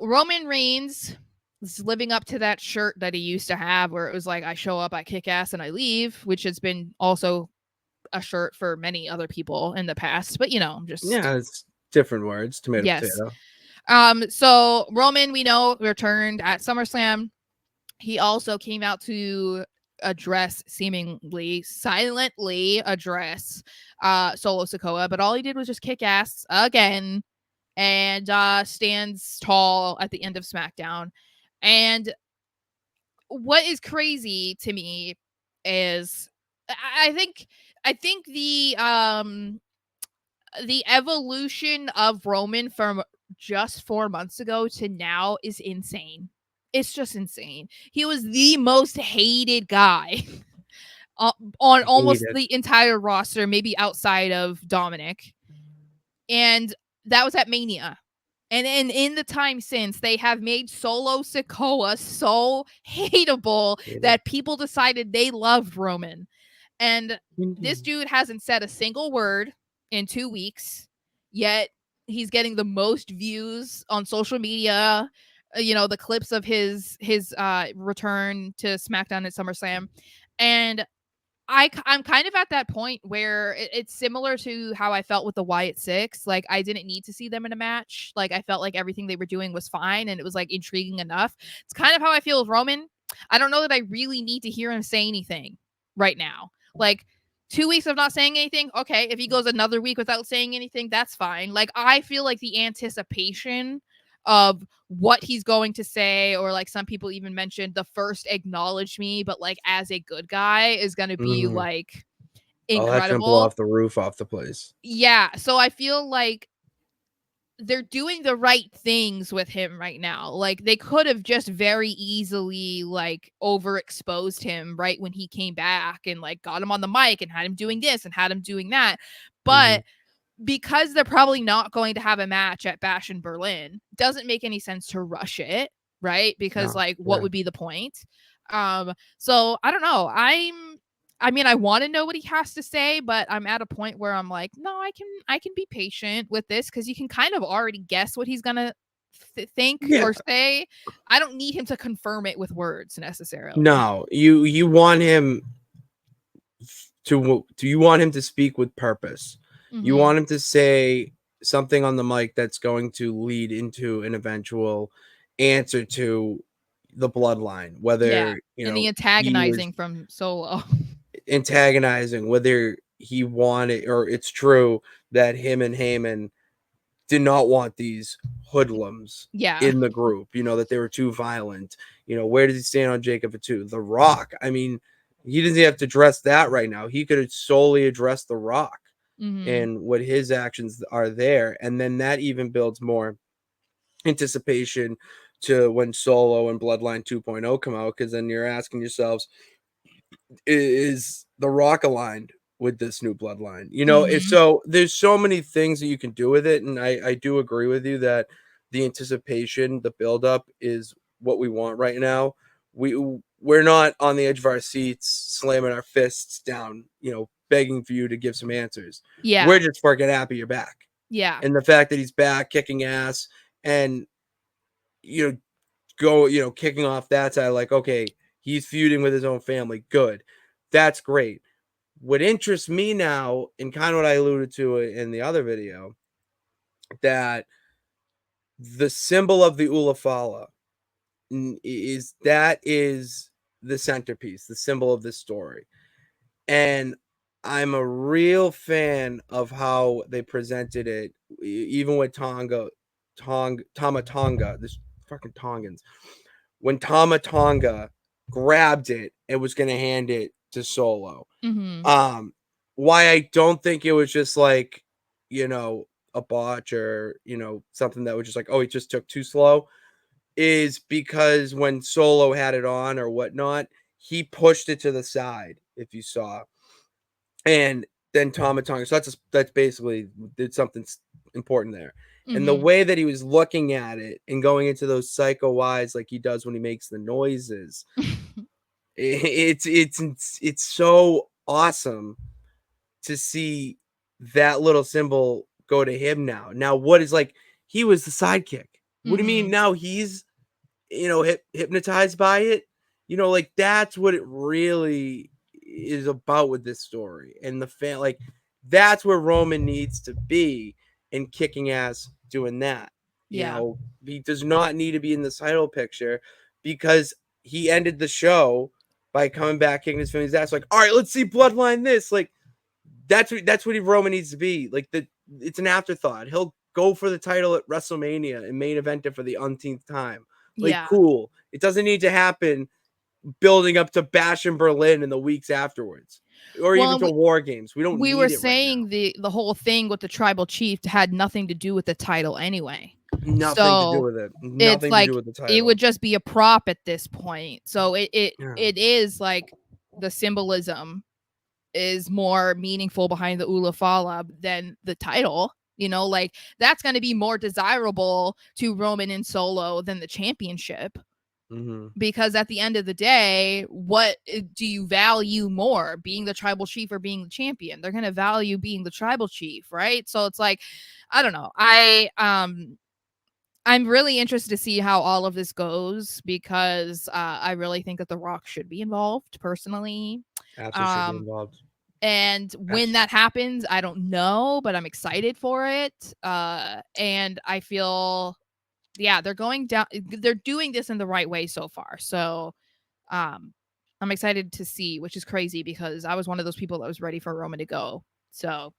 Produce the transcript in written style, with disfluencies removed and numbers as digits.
Roman Reigns is living up to that shirt that he used to have where it was like, I show up, I kick ass, and I leave, which has been also a shirt for many other people in the past. But, just... Yeah, it's different words. Tomato, Yes. potato. So Roman, we know, returned at SummerSlam. He also came out to seemingly silently address Solo Sikoa, but all he did was just kick ass again and stands tall at the end of SmackDown. And what is crazy to me is I think the evolution of Roman from just 4 months ago to now is insane. It's just insane. He was the most hated guy on almost Hated. the entire roster, maybe outside of Dominic. And that was at Mania. And in the time since, they have made Solo Sikoa so hateable that people decided they loved Roman. And this dude hasn't said a single word in 2 weeks, yet he's getting the most views on social media. The clips of his return to SmackDown at SummerSlam. And I'm kind of at that point where it's similar to how I felt with the Wyatt Six. Like, I didn't need to see them in a match. Like, I felt like everything they were doing was fine and it was like intriguing enough. It's kind of how I feel with Roman. I don't know that I really need to hear him say anything right now. Like, 2 weeks of not saying anything, okay. If he goes another week without saying anything, that's fine. Like, I feel like the anticipation of what he's going to say, or like some people even mentioned the first acknowledge me, but like as a good guy, is going to be like Oh, that's gonna blow incredible. off the roof off the place. Yeah. So I feel like they're doing the right things with him right now. Like, they could have just very easily like overexposed him right when he came back and like got him on the mic and had him doing this and had him doing that. But because they're probably not going to have a match at Bash in Berlin, doesn't make any sense to rush it, right? Because like, what would be the point? So I don't know. I want to know what he has to say, but I'm at a point where I'm like, no, I can be patient with this because you can kind of already guess what he's gonna think or say. I don't need him to confirm it with words necessarily. No, you want him you want him to speak with purpose. You want him to say something on the mic that's going to lead into an eventual answer to the bloodline, whether and the he was antagonizing from Solo. antagonizing, whether he wanted, or it's true that him and Heyman did not want these hoodlums in the group, that they were too violent. Where does he stand on Jacob Fatu? The Rock. I mean, he doesn't have to address that right now. He could solely address The Rock and what his actions are there. And then that even builds more anticipation to when Solo and Bloodline 2.0 come out, because then you're asking yourselves, is The Rock aligned with this new bloodline? So there's so many things that you can do with it, and I do agree with you that the anticipation, the buildup is what we want right now. We're not on the edge of our seats slamming our fists down, begging for you to give some answers. We're just freaking happy you're back. And the fact that he's back kicking ass and kicking off that side, like, okay, he's feuding with his own family, good, that's great. What interests me now, and kind of what I alluded to in the other video, that the symbol of the Ulafala is the centerpiece, the symbol of this story. And I'm a real fan of how they presented it, even with Tama Tonga, this fucking Tongans. When Tama Tonga grabbed it and was going to hand it to Solo. Why I don't think it was just like, a botch or, something that was just like, oh, it just took too slow, is because when Solo had it on or whatnot, he pushed it to the side, if you saw. And then Tama Tonga. So that's basically did something important there. And the way that he was looking at it and going into those psycho eyes like he does when he makes the noises, it's so awesome to see that little symbol go to him now. Now, what is like, he was the sidekick. What do you mean now he's, hypnotized by it? Like that's what it really is about with this story. And the fan, like, that's where Roman needs to be in kicking ass doing that. Yeah. He does not need to be in the title picture because he ended the show by coming back kicking his family's ass. Like, all right, let's see Bloodline this. Like, that's what Roman needs to be. Like, it's an afterthought. He'll go for the title at WrestleMania and main event it for the umpteenth time. Like, Yeah. cool. It doesn't need to happen building up to Bash in Berlin in the weeks afterwards, or even Well, to War Games. We don't we were need it right now. saying the whole thing with the tribal chief had nothing to do with the title anyway. Nothing to do So with it. it's Nothing to like do with the it title. would just be a prop at this point. So Yeah. it is like the symbolism is more meaningful behind the Ula Fala than the title. Like that's going to be more desirable to Roman and Solo than the championship. Mm-hmm. Because at the end of the day, what do you value more, being the tribal chief or being the champion? They're going to value being the tribal chief, right? So it's like, I don't know. I'm really interested to see how all of this goes because I really think that The Rock should be involved personally. Absolutely should be involved. And when that happens, I don't know, but I'm excited for it. And I feel, yeah, they're going down. They're doing this in the right way so far. So I'm excited to see, which is crazy because I was one of those people that was ready for Roman to go. So